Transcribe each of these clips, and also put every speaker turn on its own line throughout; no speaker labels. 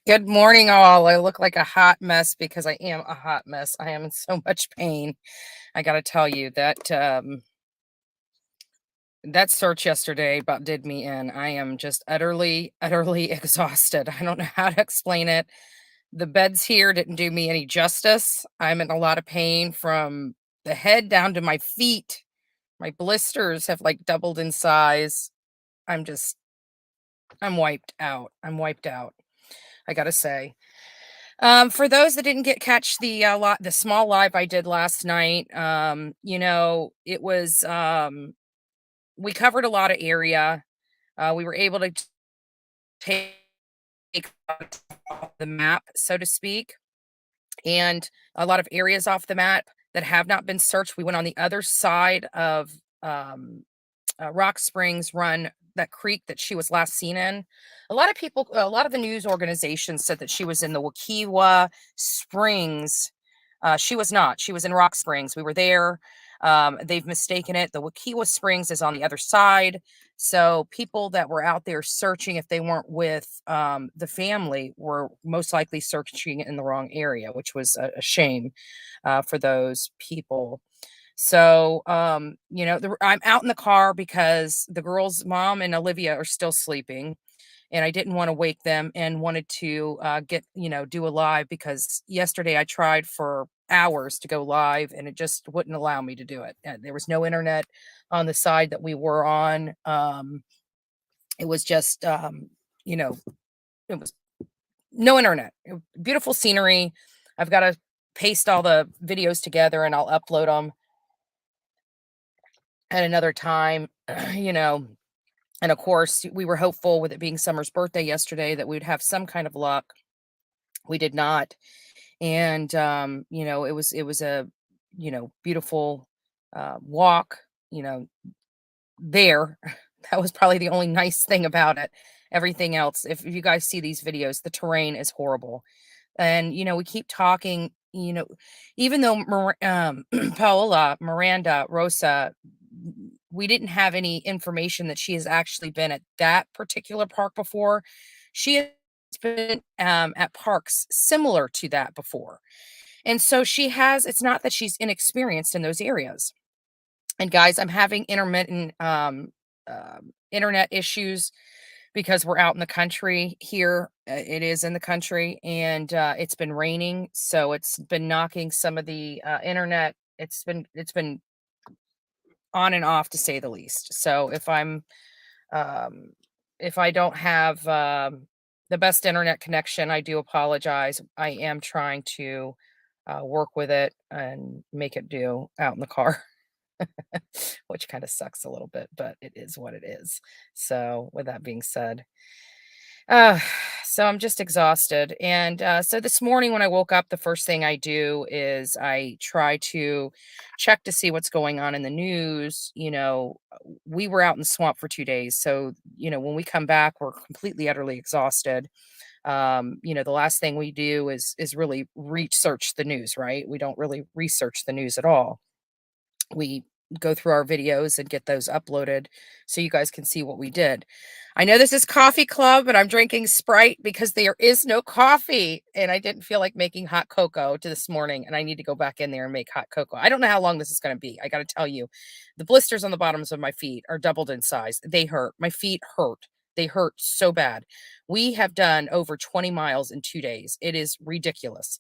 Good morning, all. I look like a hot mess because I am a hot mess. I am in so much pain. I got to tell you that search yesterday about did me in. I am just utterly exhausted. I don't know how to explain it. The beds here didn't do me any justice. I'm in a lot of pain from the head down to my feet. My blisters have like doubled in size. I'm just I'm wiped out. I'm wiped out. I got to say. For those that didn't get catch the small live I did last night, it was we covered a lot of area. We were able to take off the map, so to speak, and a lot of areas off the map that have not been searched. We went on the other side of um, Rock Springs Run, that creek that she was last seen in. A lot of the news organizations said that she was in the Wakiwa Springs. She was not. She was in Rock Springs. We were there. They've mistaken it. The Wakiwa Springs is on the other side. So people that were out there searching, if they weren't with the family, were most likely searching in the wrong area, which was a shame for those people. So, I'm out in the car because the girls' mom and Olivia are still sleeping, and I didn't want to wake them and wanted to do a live because yesterday I tried for hours to go live and it just wouldn't allow me to do it. There was no internet on the side that we were on. It was just, you know, it was no internet. Beautiful scenery. I've got to paste all the videos together and I'll upload them at another time, you know. And of course, we were hopeful with it being Summer's birthday yesterday that we'd have some kind of luck. We did not. And it was a beautiful walk, you know, there. That was probably the only nice thing about it. Everything else, if you guys see these videos, the terrain is horrible. And we keep talking, even though Paola, Miranda-Rosa, we didn't have any information that she has actually been at that particular park before. She has been at parks similar to that before. And so it's not that she's inexperienced in those areas. And guys, I'm having intermittent internet issues because we're out in the country here. It is in the country and it's been raining. So it's been knocking some of the internet. It's been on and off to say the least. So um, if I don't have the best internet connection, I do apologize. I am trying to work with it and make it do out in the car, which kind of sucks a little bit, but it is what it is. So, with that being said, uh, so I'm just exhausted. And so this morning when I woke up, the first thing I do is I try to check to see what's going on in the news. We were out in the swamp for 2 days. So, when we come back, we're completely, utterly exhausted. The last thing we do is really research the news, right? We don't really research the news at all. We go through our videos and get those uploaded so you guys can see what we did. I know this is coffee club, but I'm drinking Sprite because there is no coffee and I didn't feel like making hot cocoa to this morning and I need to go back in there and make hot cocoa. I don't know how long this is going to be. I got to tell you, the blisters on the bottoms of my feet are doubled in size. They hurt. My feet hurt. They hurt so bad. We have done over 20 miles in 2 days. It is ridiculous.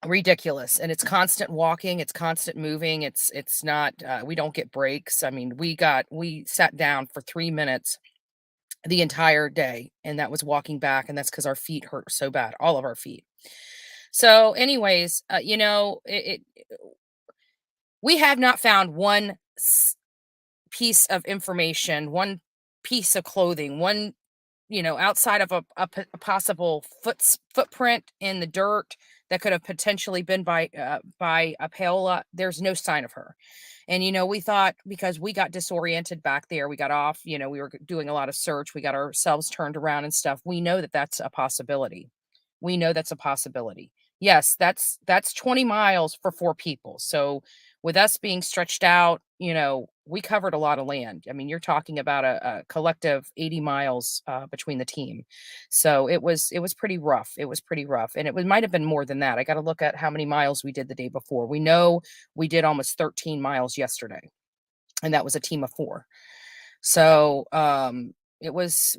Ridiculous, and it's constant walking, it's constant moving, it's not, we don't get breaks. I mean, we sat down for 3 minutes the entire day, and that was walking back, and that's because our feet hurt so bad, all of our feet. So, anyways, we have not found one piece of information, one piece of clothing, one outside of a possible footprint in the dirt that could have potentially been by a Paola. There's no sign of her. And we thought because we got disoriented back there, we got off. We were doing a lot of search. We got ourselves turned around and stuff. We know that that's a possibility. We know that's a possibility. Yes, that's 20 miles for four people. So with us being stretched out, we covered a lot of land. I mean, you're talking about a collective 80 miles between the team. So it was pretty rough. It was pretty rough. And might have been more than that. I got to look at how many miles we did the day before. We know we did almost 13 miles yesterday, and that was a team of 4. So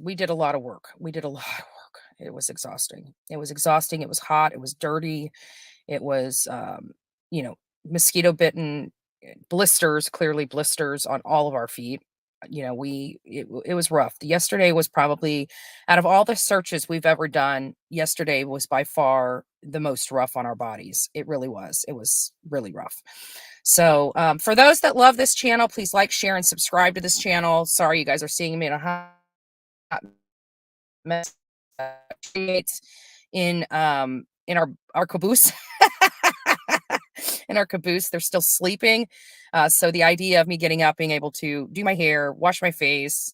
we did a lot of work. We did a lot of work. It was exhausting. It was exhausting. It was hot. It was dirty. It was, you know, mosquito bitten, blisters, clearly blisters on all of our feet. It was rough. Yesterday was probably, out of all the searches we've ever done, yesterday was by far the most rough on our bodies. It really was. It was really rough. So, for those that love this channel, please like, share, and subscribe to this channel. Sorry, you guys are seeing me in a hot mess. In our caboose. In our caboose, they're still sleeping. So the idea of me getting up, being able to do my hair, wash my face,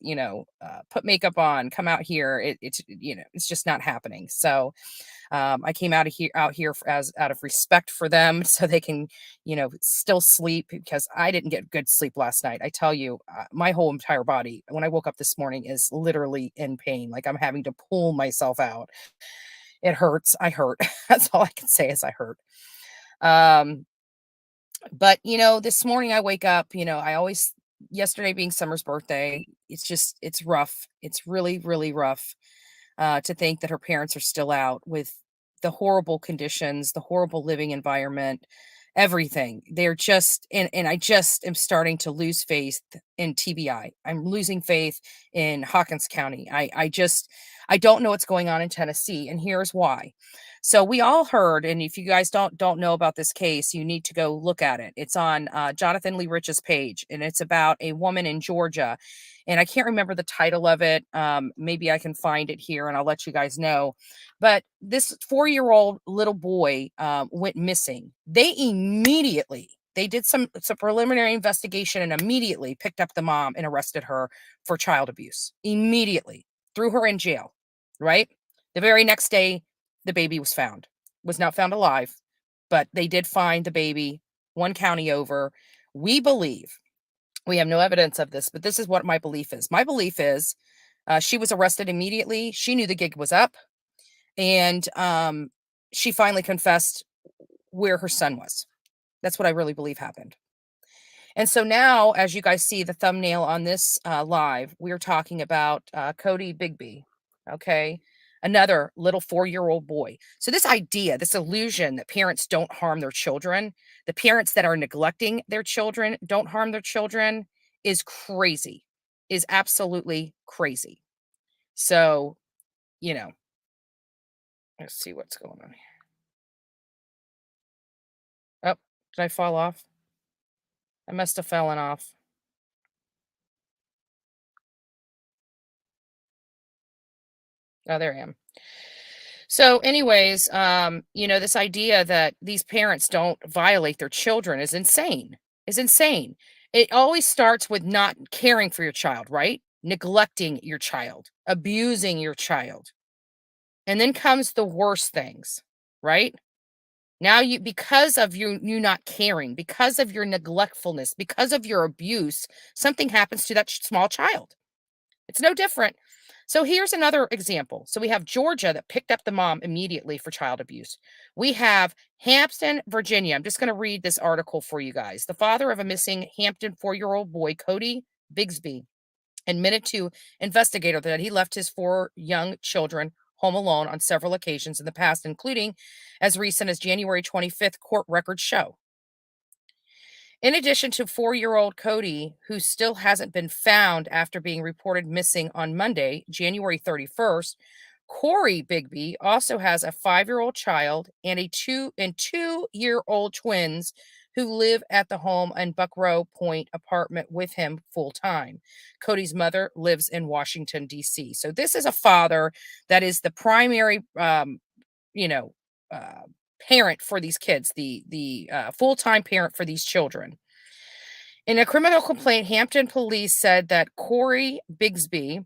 put makeup on, come out here, it's just not happening. So I came out here as out of respect for them, so they can, still sleep, because I didn't get good sleep last night. I tell you, my whole entire body, when I woke up this morning, is literally in pain. Like I'm having to pull myself out. It hurts. I hurt. That's all I can say is I hurt. But this morning I wake up, yesterday being Summer's birthday, it's rough. It's really, really rough to think that her parents are still out with the horrible conditions, the horrible living environment, everything. They're just, and I just am starting to lose faith in TBI. I'm losing faith in Hawkins County. I don't know what's going on in Tennessee, and here's why. So we all heard, and if you guys don't know about this case, you need to go look at it. It's on Jonathan Lee Rich's page, and it's about a woman in Georgia, and I can't remember the title of it. Maybe I can find it here, and I'll let you guys know. But this 4-year-old little boy went missing. They did some preliminary investigation and immediately picked up the mom and arrested her for child abuse. Immediately threw her in jail. Right, the very next day, the baby was not found alive, but they did find the baby one county over. We believe, we have no evidence of this, but this is what my belief is. My belief is she was arrested immediately. She knew the gig was up, and she finally confessed where her son was. That's what I really believe happened. And so now, as you guys see the thumbnail on this live, we're talking about Codi Bigsby. Okay. Another little 4-year-old boy. So this idea, this illusion that parents don't harm their children, the parents that are neglecting their children don't harm their children, is crazy, is absolutely crazy. So, let's see what's going on here. Oh, did I fall off? I must have fallen off. Oh, there I am. So, anyways, this idea that these parents don't violate their children is insane. Is insane. It always starts with not caring for your child, right? Neglecting your child, abusing your child. And then comes the worst things, right? Now because of you not caring, because of your neglectfulness, because of your abuse, something happens to that small child. It's no different. So here's another example. So we have Georgia that picked up the mom immediately for child abuse. We have Hampton, Virginia. I'm just going to read this article for you guys. The father of a missing Hampton 4-year-old boy, Codi Bigsby, admitted to investigator that he left his 4 young children home alone on several occasions in the past, including as recent as January 25th, court records show. In addition to 4-year-old Codi, who still hasn't been found after being reported missing on Monday, January 31st, Corey Bigsby also has a 5-year-old child and 2-year-old twins who live at the home and Buckrow Point apartment with him full time. Codi's mother lives in Washington, D.C. So this is a father that is the primary, parent for these kids, the full-time parent for these children. In a criminal complaint, Hampton police said that Corey Bigsby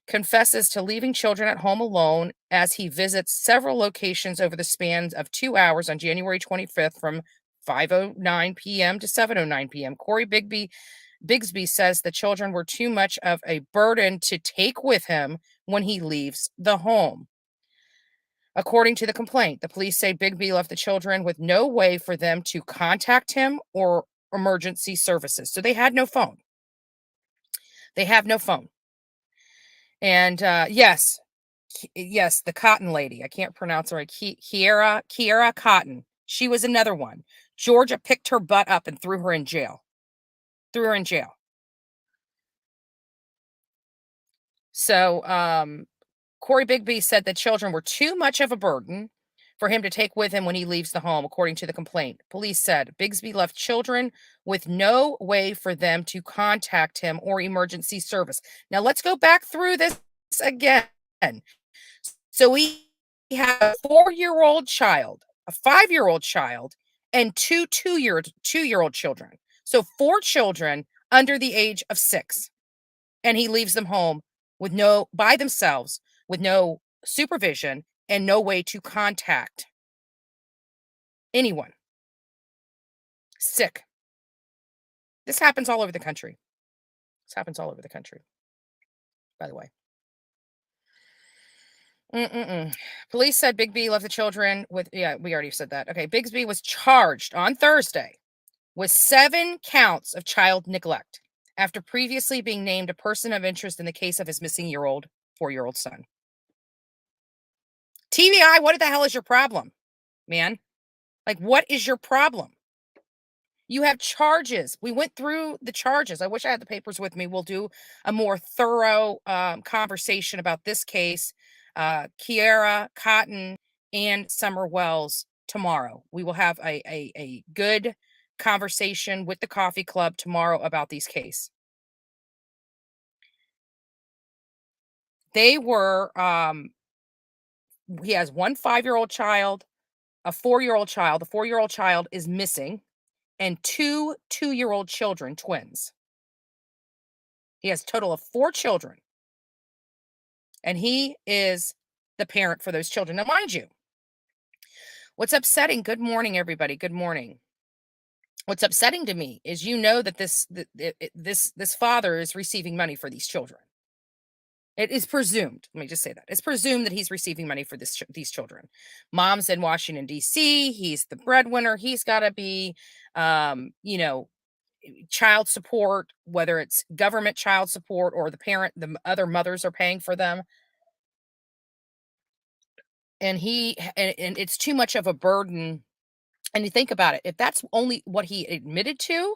confesses to leaving children at home alone as he visits several locations over the span of 2 hours on January 25th from 5:09 p.m. to 7:09 p.m. Corey Bigsby Bigsby says the children were too much of a burden to take with him when he leaves the home. According to the complaint, the police say Bigby left the children with no way for them to contact him or emergency services. So they had no phone. They have no phone. And yes, the Cotton lady. I can't pronounce her right. Kiera Cotton. She was another one. Georgia picked her butt up and threw her in jail. Threw her in jail. So Corey Bigby said the children were too much of a burden for him to take with him when he leaves the home, according to the complaint. Police said Bigsby left children with no way for them to contact him or emergency service. Now let's go back through this again. So we have a 4-year-old child, a 5-year-old child, and two two-year-old children. So 4 children under the age of 6. And he leaves them home by themselves, with no supervision and no way to contact anyone. Sick. This happens all over the country. This happens all over the country, by the way. Police said Bigby left the children with, yeah, we already said that. Okay, Bigsby was charged on Thursday with 7 counts of child neglect after previously being named a person of interest in the case of his missing 4-year-old son. TBI, what the hell is your problem, man? Like, what is your problem? You have charges. We went through the charges. I wish I had the papers with me. We'll do a more thorough conversation about this case, Kiera Cotton and Summer Wells tomorrow. We will have a good conversation with the coffee club tomorrow about these cases. They were, he has one 5-year-old child, a 4-year-old child. The 4-year-old child is missing, and 2 2-year-old children, twins. He has a total of 4 children. And he is the parent for those children. Now, mind you, what's upsetting, good morning, everybody. Good morning. What's upsetting to me is, that this father is receiving money for these children. It is presumed, let me just say that. It's presumed that he's receiving money for these children. Mom's in Washington, D.C. He's the breadwinner. He's got to be, child support, whether it's government child support or the other mothers are paying for them. And it's too much of a burden. And you think about it, if that's only what he admitted to,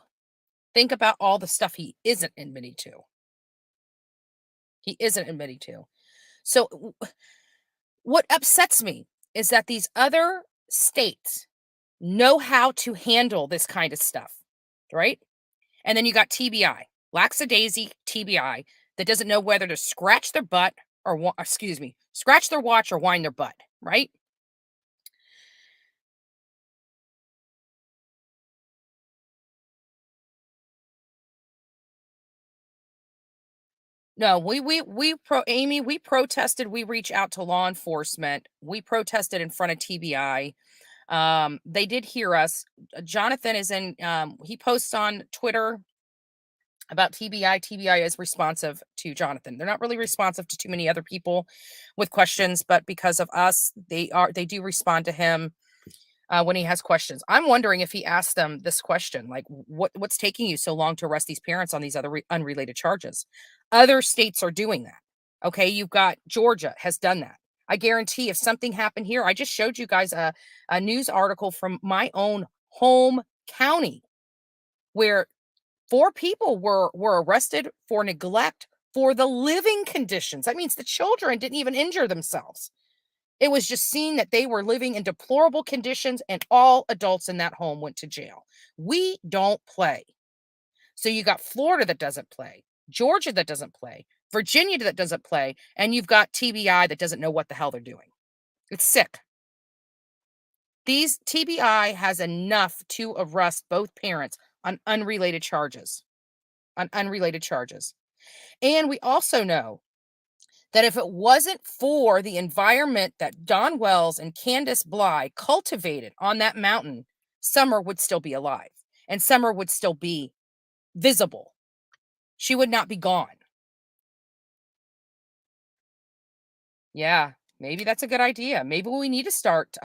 think about all the stuff he isn't admitting to. He isn't admitting to. So what upsets me is that these other states know how to handle this kind of stuff, right? And then you got TBI, lackadaisy TBI, that doesn't know whether to scratch their butt or, scratch their watch or wind their butt, right? No, Amy, we protested. We reached out to law enforcement. We protested in front of TBI. They did hear us. Jonathan is he posts on Twitter about TBI. TBI is responsive to Jonathan. They're not really responsive to too many other people with questions, but because of us, they do respond to him when he has questions. I'm wondering if he asked them this question, like, what's taking you so long to arrest these parents on these other unrelated charges? Other states are doing that. Okay, you've got Georgia has done that. I guarantee if something happened here, I just showed you guys a news article from my own home county where 4 people were arrested for neglect for the living conditions. That means the children didn't even injure themselves. It was just seen that they were living in deplorable conditions, and all adults in that home went to jail. We don't play. So you got Florida that doesn't play, Georgia that doesn't play, Virginia that doesn't play, and you've got TBI that doesn't know what the hell they're doing. It's sick. These TBI has enough to arrest both parents on unrelated charges. And we also know that if it wasn't for the environment that Don Wells and Candace Bly cultivated on that mountain, Summer would still be alive and Summer would still be visible She would not be gone. Yeah, maybe that's a good idea. Maybe we need to start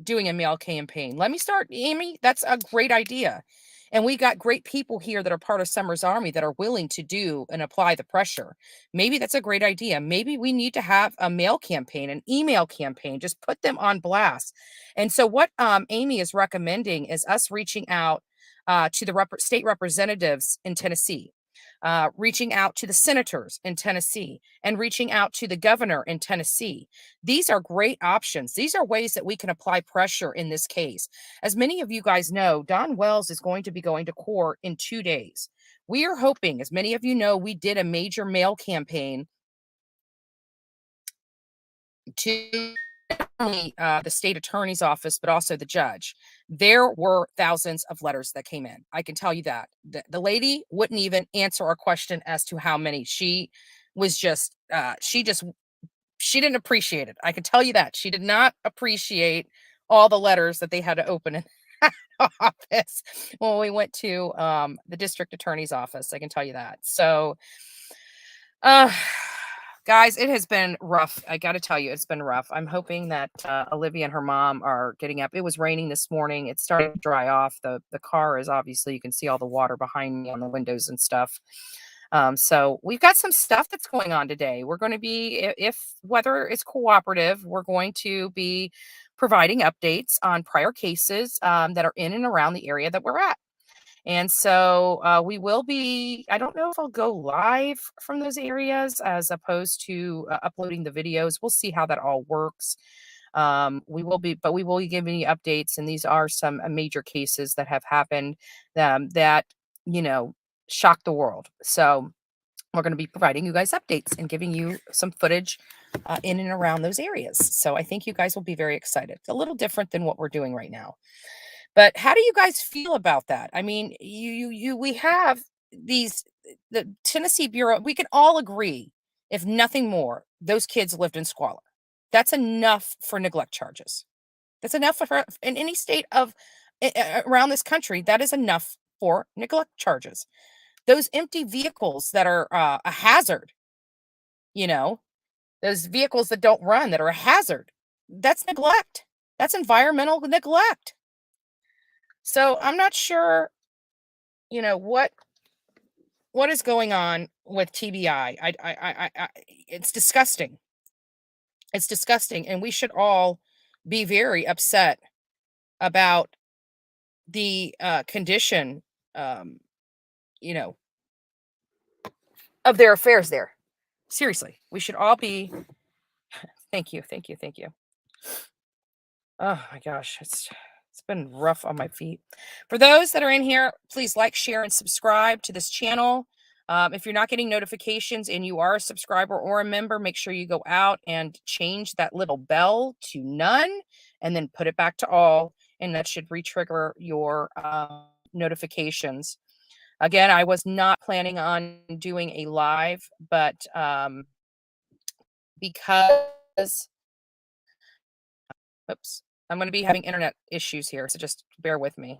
doing a mail campaign. Let me start, Amy. That's a great idea. And we got great people here that are part of Summer's Army that are willing to do and apply the pressure. Maybe that's a great idea. Maybe we need to have a mail campaign, an email campaign, just put them on blast. And so, what Amy is recommending is us reaching out to the state representatives in Tennessee, reaching out to the senators in Tennessee, and reaching out to the governor in Tennessee. These are great options. These are ways that we can apply pressure in this case. As many of you guys know, Don Wells is going to be going to court in 2 days. We are hoping, as many of you know, we did a major mail campaign to not only the state attorney's office, but also the judge. There were thousands of letters that came in. I can tell you that. The lady wouldn't even answer our question as to how many. She was just, she didn't appreciate it. I can tell you that. She did not appreciate all the letters that they had to open in office when we went to the district attorney's office. I can tell you that. So, uh, guys, it has been rough. I got to tell you, it's been rough. I'm hoping that Olivia and her mom are getting up. It was raining this morning. It's starting to dry off. The car is obviously, you can see all the water behind me on the windows and stuff. So we've got some stuff that's going on today. We're going to be, if weather is cooperative, we're going to be providing updates on prior cases that are in and around the area that we're at. And so we will be, I don't know if I'll go live from those areas as opposed to uploading the videos. We'll see how that all works. We will be, but we will be giving you updates. And these are some major cases that have happened that, you know, shocked the world. So we're going to be providing you guys updates and giving you some footage in and around those areas. So I think you guys will be very excited. It's a little different than what we're doing right now. But how do you guys feel about that? I mean, we have these, the Tennessee Bureau, we can all agree, if nothing more, those kids lived in squalor. That's enough for neglect charges. That's enough for in any state of around this country. That is enough for neglect charges. Those empty vehicles that are a hazard, you know, those vehicles that don't run that are a hazard. That's neglect. That's environmental neglect. So I'm not sure, what is going on with TBI. It's disgusting. It's disgusting, and we should all be very upset about the condition, um, you know, of their affairs there. Seriously, we should all be. Thank you, thank you, thank you. Oh my gosh, it's been rough on my feet. For those that are in here, please like, share, and subscribe to this channel. If you're not getting notifications and you are a subscriber or a member, make sure you go out and change that little bell to none and then put it back to all, and that should re-trigger your notifications. Again, I was not planning on doing a live, but because oops, I'm going to be having internet issues here, so just bear with me.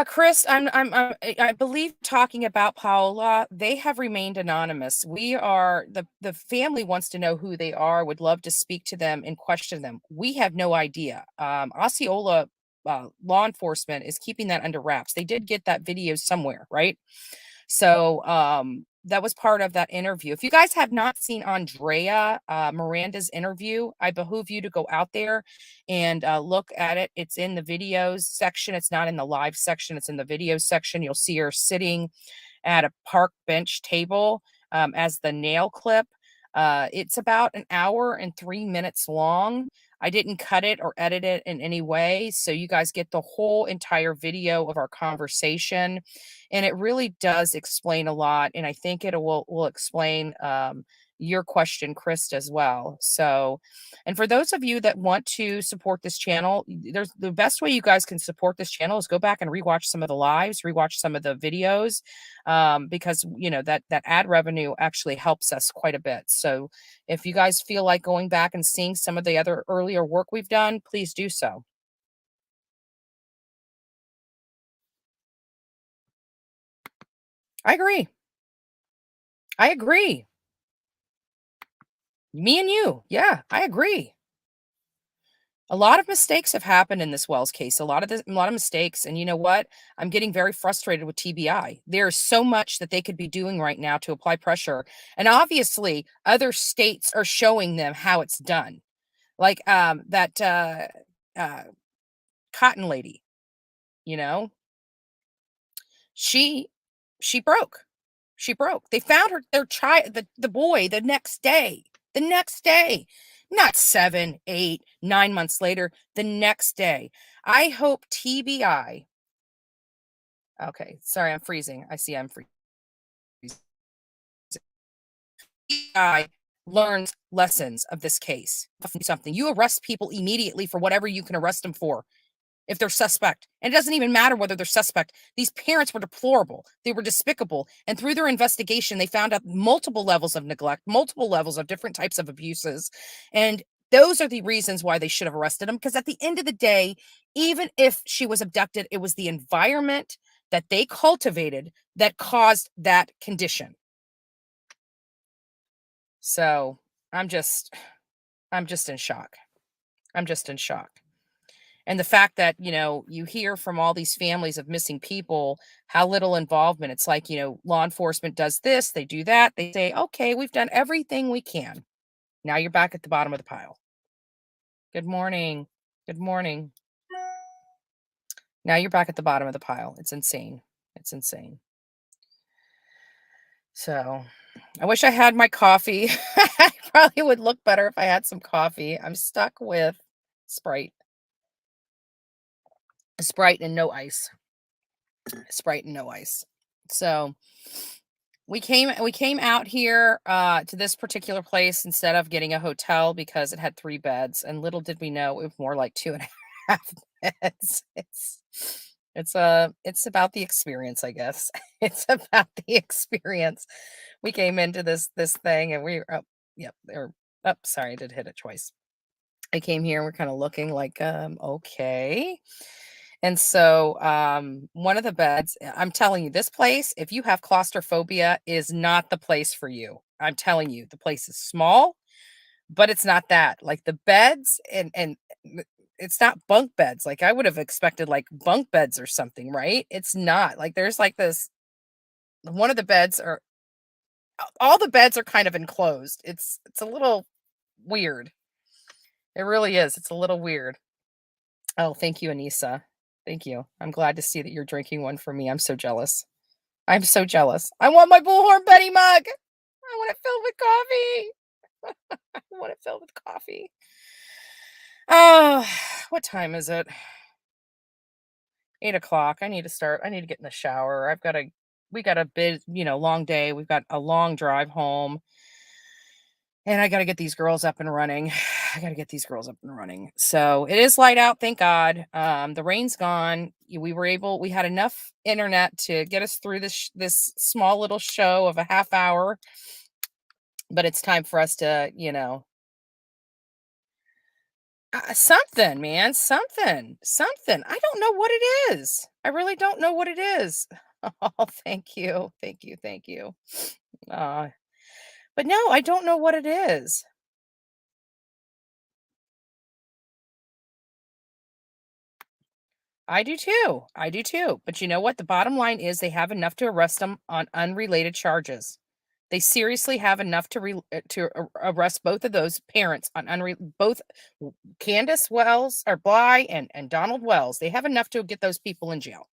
Chris, I believe talking about Paola, they have remained anonymous. The family wants to know who they are, would love to speak to them and question them. We have no idea. Osceola law enforcement is keeping that under wraps. They did get that video somewhere, right? So that was part of that interview. If you guys have not seen Andrea Miranda's interview, I behoove you to go out there and look at it. It's in the videos section. It's not in the live section. It's in the video section. You'll see her sitting at a park bench table as the nail clip. It's about an hour and 3 minutes long. I didn't cut it or edit it in any way, so you guys get the whole entire video of our conversation, and it really does explain a lot, and I think it will explain your question, Chris, as well. So, and for those of you that want to support this channel, there's the best way you guys can support this channel is go back and rewatch some of the lives, rewatch some of the videos, because that ad revenue actually helps us quite a bit. So if you guys feel like going back and seeing some of the other earlier work we've done, please do so. I agree. I agree. Me and you. Yeah, I agree. A lot of mistakes have happened in this Wells case. A lot of mistakes. And you know what? I'm getting very frustrated with TBI. There's so much that they could be doing right now to apply pressure. And obviously, other states are showing them how it's done. Like that uh cotton lady, you know, she she broke. She broke. They found her their child the boy the next day. The next day. Not 7, 8, 9 months later, the next day. I hope TBI. Okay, sorry, I'm freezing. I see I'm freezing. TBI learns lessons of this case. Something. You arrest people immediately for whatever you can arrest them for. If they're suspect. And it doesn't even matter whether they're suspect. These parents were deplorable. They were despicable. And through their investigation, they found out multiple levels of neglect, multiple levels of different types of abuses. And those are the reasons why they should have arrested him. Because at the end of the day, even if she was abducted, it was the environment that they cultivated that caused that condition. So I'm just, I'm just in shock. I'm just in shock. And the fact that, you hear from all these families of missing people, how little involvement. It's like, law enforcement does this, they do that. They say, okay, we've done everything we can. Now you're back at the bottom of the pile. Good morning. Good morning. Now you're back at the bottom of the pile. It's insane. It's insane. So I wish I had my coffee. I probably would look better if I had some coffee. I'm stuck with Sprite. Sprite and no ice. Sprite and no ice. So we came out here to this particular place instead of getting a hotel because it had 3 beds, and little did we know it was more like two and a half beds. It's about the experience, I guess. It's about the experience. We came into this thing and we were, oh, yep, or, oh, sorry, I did hit it twice. I came here and we're kind of looking like okay. And so, one of the beds, I'm telling you, this place, if you have claustrophobia, is not the place for you. I'm telling you, the place is small, but it's not that. Like the beds it's not bunk beds. Like I would have expected like bunk beds or something, right? It's not. Like there's like this one of the beds are all the beds are kind of enclosed. It's a little weird. It really is. It's a little weird. Oh, thank you, Anissa. Thank you. I'm glad to see that you're drinking one for me. I'm so jealous. I'm so jealous. I want my Bullhorn Betty mug. I want it filled with coffee. I want it filled with coffee. Oh, what time is it? 8 o'clock. I need to start. I need to get in the shower. We got a bit, long day. We've got a long drive home. And I gotta get these girls up and running. I gotta get these girls up and running. So it is light out, thank God. The rain's gone. We had enough internet to get us through this small little show of a half hour. But it's time for us to, something, man, something. I don't know what it is. I really don't know what it is. Oh, thank you, thank you, thank you. Uh, but no, I don't know what it is. I do too. I do too. But you know what? The bottom line is they have enough to arrest them on unrelated charges. They seriously have enough to arrest both of those parents on both Candace Wells or Bly and Donald Wells. They have enough to get those people in jail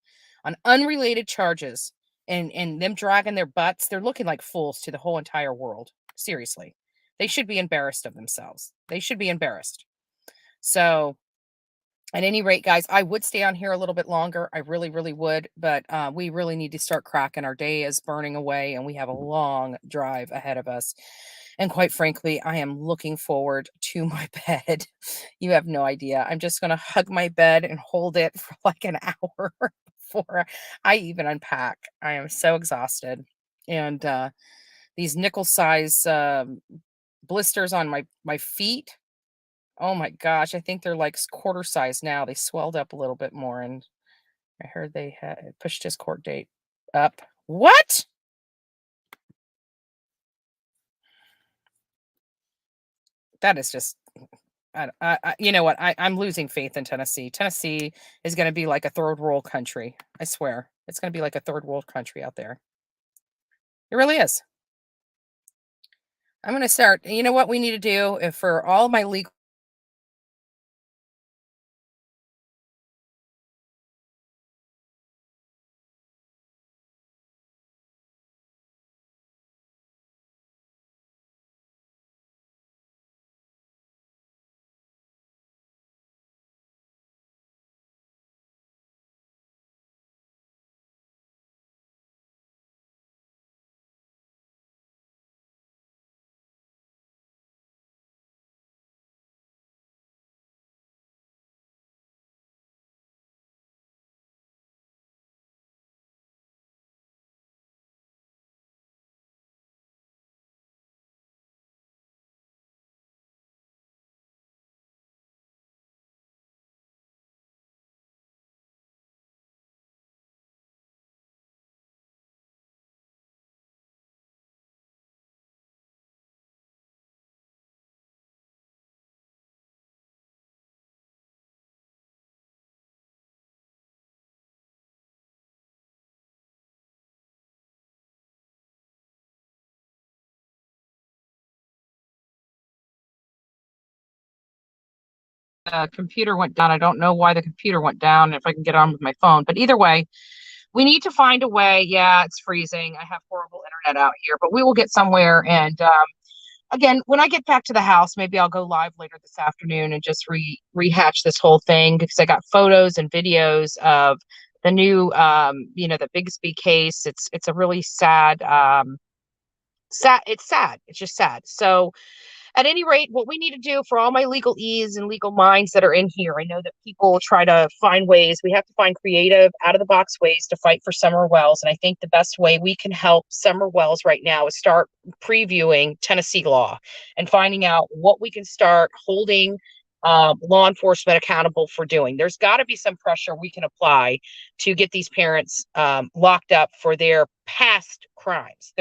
on unrelated charges and them dragging their butts. They're looking like fools to the whole entire world. Seriously. They should be embarrassed of themselves. They should be embarrassed. So at any rate, guys, I would stay on here a little bit longer. I really, really would, but we really need to start cracking. Our day is burning away, and we have a long drive ahead of us. And quite frankly, I am looking forward to my bed. You have no idea. I'm just going to hug my bed and hold it for like an hour before I even unpack. I am so exhausted. And these nickel size blisters on my feet. Oh my gosh, I think they're like quarter size now. They swelled up a little bit more, and I heard they had pushed his court date up. What? That is just you know what? I'm losing faith in Tennessee. Tennessee is gonna be like a third world country. I swear. It's gonna be like a third world country out there. It really is. I'm gonna start you know what we need to do if for all my legal computer went down. I don't know why the computer went down, if I can get on with my phone. But either way, we need to find a way. Yeah, it's freezing. I have horrible internet out here, but we will get somewhere. And again, when I get back to the house, maybe I'll go live later this afternoon and just rehatch this whole thing because I got photos and videos of the new, the Bigsby case. It's a really sad, sad. It's sad. It's just sad. So at any rate, what we need to do for all my legal ease and legal minds that are in here, I know that people try to find ways. We have to find creative, out of the box ways to fight for Summer Wells. And I think the best way we can help Summer Wells right now is start previewing Tennessee law and finding out what we can start holding law enforcement accountable for doing. There's got to be some pressure we can apply to get these parents locked up for their past crimes,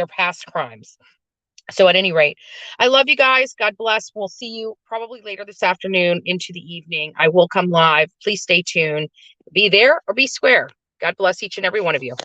So at any rate, I love you guys. God bless. We'll see you probably later this afternoon into the evening. I will come live. Please stay tuned. Be there or be square. God bless each and every one of you.